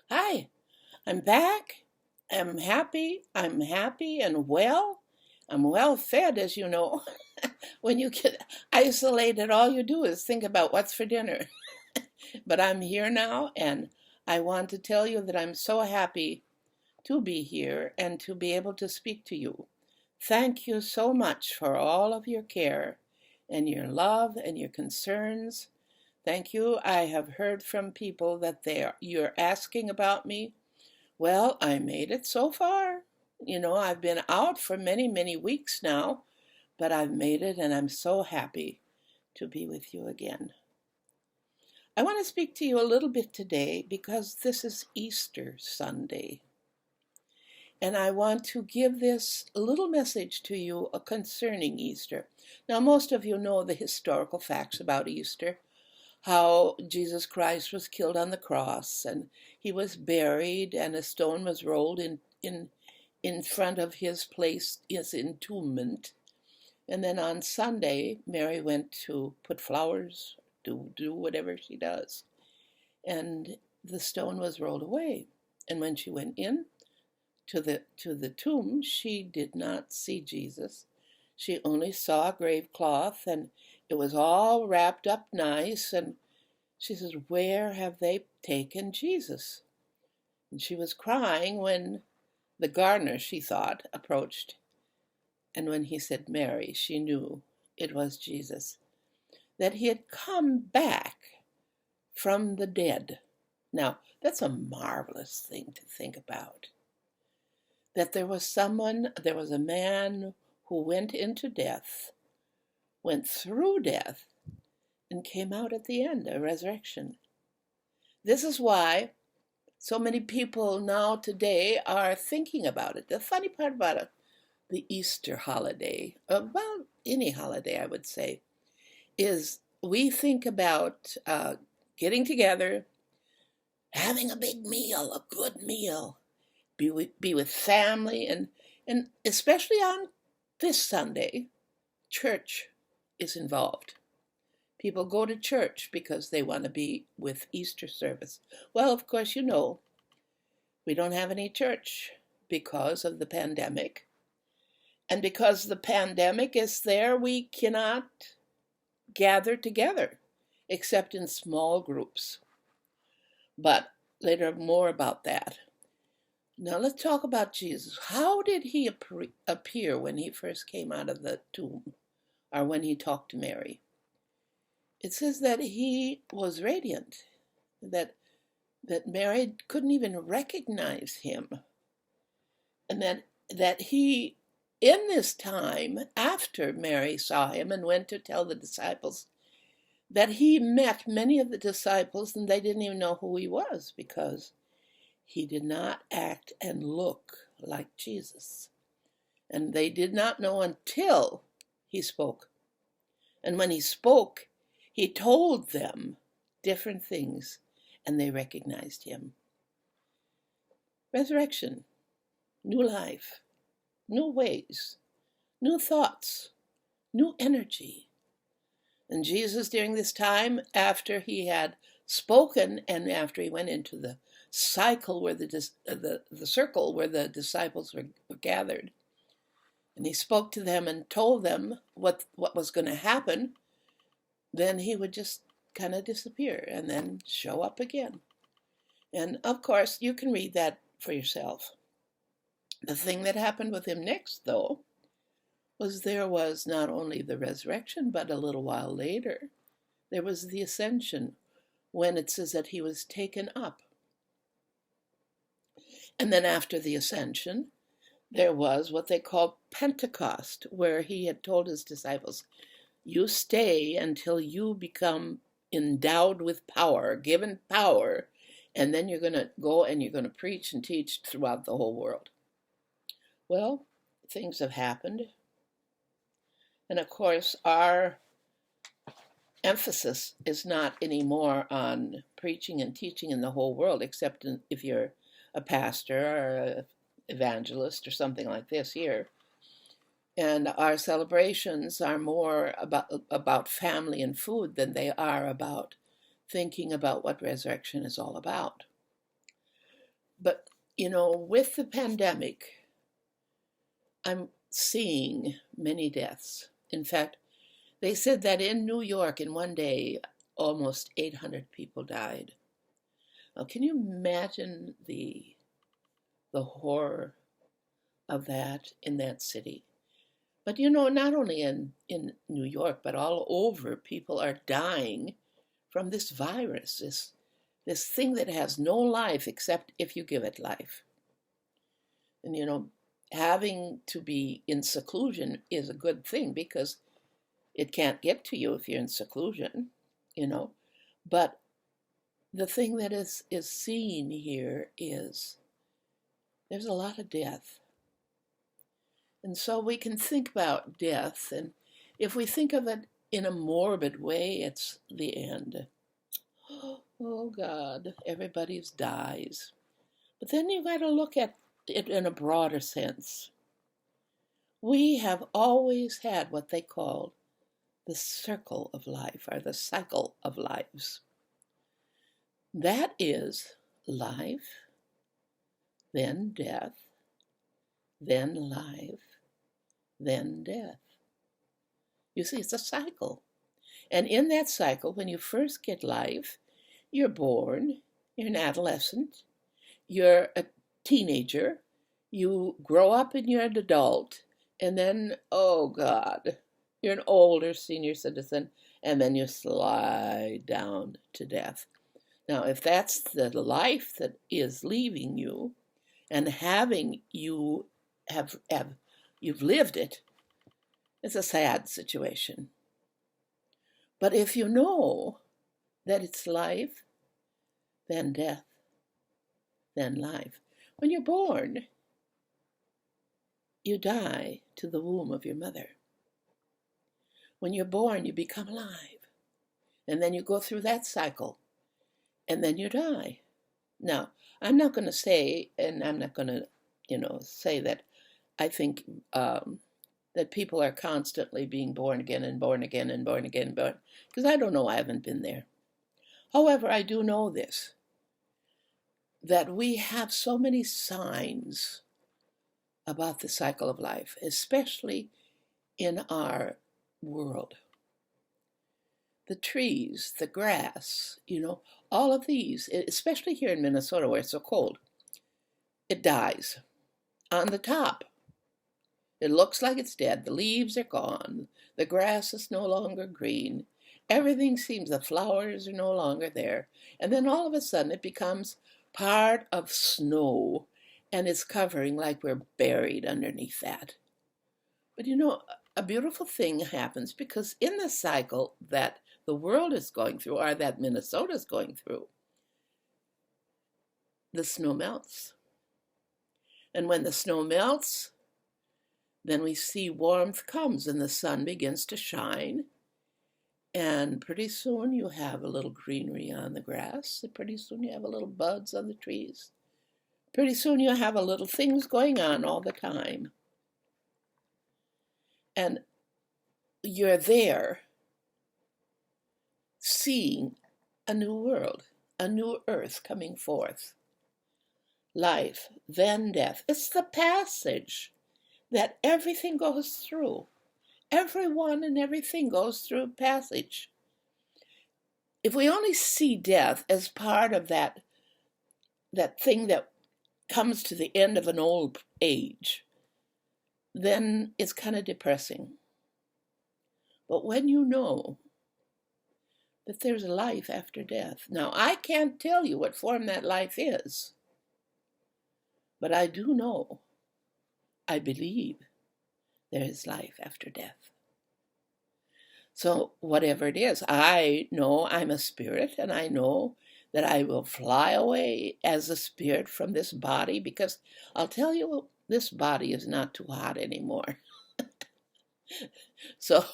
Hi, I'm back. I'm happy. I'm happy and well. I'm well fed, as you know. When you get isolated, all you do is think about what's for dinner. But I'm here now, and I want to tell you that I'm so happy to be here and to be able to speak to you. Thank you so much for all of your care and your love and your concerns. Thank you. I have heard from people that you're asking about me. Well, I made it so far. I've been out for many, many weeks now, but I've made it and I'm so happy to be with you again. I want to speak to you a little bit today because this is Easter Sunday. And I want to give this little message to you concerning Easter. Now, most of you know the historical facts about Easter, how Jesus Christ was killed on the cross and he was buried and a stone was rolled in front of his place, his entombment. And then on Sunday, Mary went to put flowers, to do whatever she does. And the stone was rolled away. And when she went in to the tomb, she did not see Jesus. She only saw a grave cloth, and it was all wrapped up nice. And she says, "Where have they taken Jesus?" And she was crying when the gardener, she thought, approached. And when he said Mary, she knew it was Jesus, that he had come back from the dead. Now, that's a marvelous thing to think about. That there was a man who went into death, went through death, and came out at the end, a resurrection. This is why so many people now today are thinking about it. The funny part about it, the Easter holiday, well, any holiday, I would say, is we think about getting together, having a big meal, a good meal, be with family, and especially on this Sunday, church is involved. People go to church because they want to be with Easter service. Well, of course, we don't have any church because of the pandemic. And because the pandemic is there, we cannot gather together except in small groups. But later, more about that. Now let's talk about Jesus. How did he appear when he first came out of the tomb, or when he talked to Mary? It says that he was radiant, that Mary couldn't even recognize him, and that he, in this time after Mary saw him and went to tell the disciples, that he met many of the disciples and they didn't even know who he was because he did not act and look like Jesus. And they did not know until he spoke. And when he spoke, he told them different things and they recognized him. Resurrection, new life, new ways, new thoughts, new energy. And Jesus, during this time, after he had spoken and after he went into the cycle where the circle where the disciples were gathered, and he spoke to them and told them what was going to happen, then he would just kind of disappear and then show up again. And of course, you can read that for yourself. The thing that happened with him next, though, was there was not only the resurrection, but a little while later, there was the ascension, when it says that he was taken up. And then after the ascension, there was what they call Pentecost, where he had told his disciples, you stay until you become endowed with power, given power, and then you're going to go and you're going to preach and teach throughout the whole world. Well, things have happened. And of course, our emphasis is not anymore on preaching and teaching in the whole world, except if you're a pastor or an evangelist or something like this here. And our celebrations are more about family and food than they are about thinking about what resurrection is all about. With the pandemic, I'm seeing many deaths. In fact, they said that in New York in one day, almost 800 people died. Now, can you imagine the horror of that in that city? But not only in New York, but all over, people are dying from this virus, this thing that has no life except if you give it life. And having to be in seclusion is a good thing because it can't get to you if you're in seclusion, But the thing that is seen here is there's a lot of death. And so we can think about death, and if we think of it in a morbid way, it's the end. Oh God, everybody's dies. But then you got to look at it in a broader sense. We have always had what they call the circle of life, or the cycle of lives. That is life, then death, then life, then death. You see, it's a cycle. And in that cycle, when you first get life, you're born, you're an adolescent, you're a teenager, you grow up and you're an adult, and then, oh God, you're an older senior citizen, and then you slide down to death. Now, if that's the life that is leaving you, and having you you've lived it, it's a sad situation. But if you know that it's life, then death, then life. When you're born, you die to the womb of your mother. When you're born, you become alive. And then you go through that cycle. And then you die. Now, I'm not going to say, and I'm not going to, say that I think that people are constantly being born again and born again and born again, because I don't know, I haven't been there. However, I do know this, that we have so many signs about the cycle of life, especially in our world. The trees, the grass, all of these, especially here in Minnesota where it's so cold, it dies. On the top, it looks like it's dead. The leaves are gone. The grass is no longer green. Everything seems, the flowers are no longer there. And then all of a sudden it becomes part of snow and it's covering like we're buried underneath that. But a beautiful thing happens because in the cycle that the world is going through, or that Minnesota is going through, the snow melts. And when the snow melts, then we see warmth comes and the sun begins to shine. And pretty soon you have a little greenery on the grass. And pretty soon you have a little buds on the trees. Pretty soon you have a little things going on all the time. And you're there seeing a new world, a new earth coming forth. Life, then death. It's the passage that everything goes through. Everyone and everything goes through passage. If we only see death as part of that thing that comes to the end of an old age, then it's kind of depressing. But when you know that there's a life after death. Now, I can't tell you what form that life is, but I do know, I believe there is life after death. So whatever it is, I know I'm a spirit, and I know that I will fly away as a spirit from this body, because I'll tell you, this body is not too hot anymore. So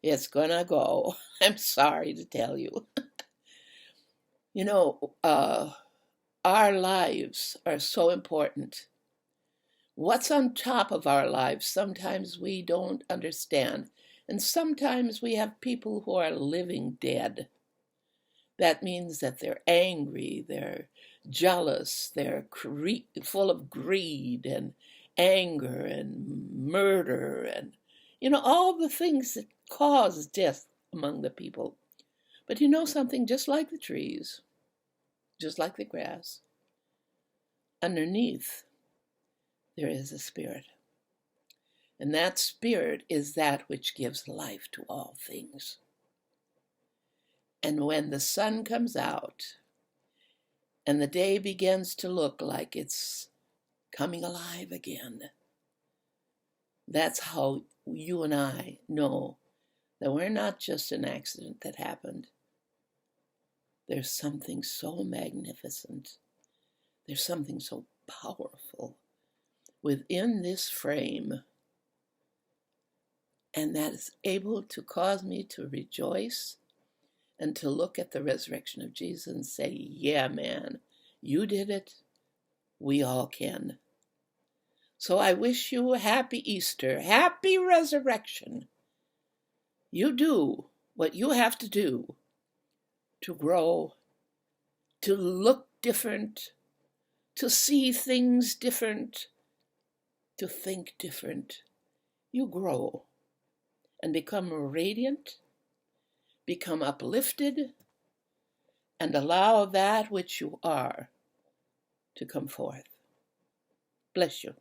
it's gonna go. I'm sorry to tell you. Our lives are so important. What's on top of our lives, sometimes we don't understand. And sometimes we have people who are living dead. That means that they're angry, jealous, they're full of greed and anger and murder and, all the things that cause death among the people. But you know something, just like the trees, just like the grass, underneath there is a spirit. And that spirit is that which gives life to all things. And when the sun comes out and the day begins to look like it's coming alive again, that's how you and I know that we're not just an accident that happened. There's something so magnificent. There's something so powerful within this frame, and that is able to cause me to rejoice and to look at the resurrection of Jesus and say, yeah, man, you did it. We all can. So I wish you a happy Easter, happy resurrection. You do what you have to do to grow, to look different, to see things different, to think different. You grow and become radiant, become uplifted, and allow that which you are to come forth. Bless you.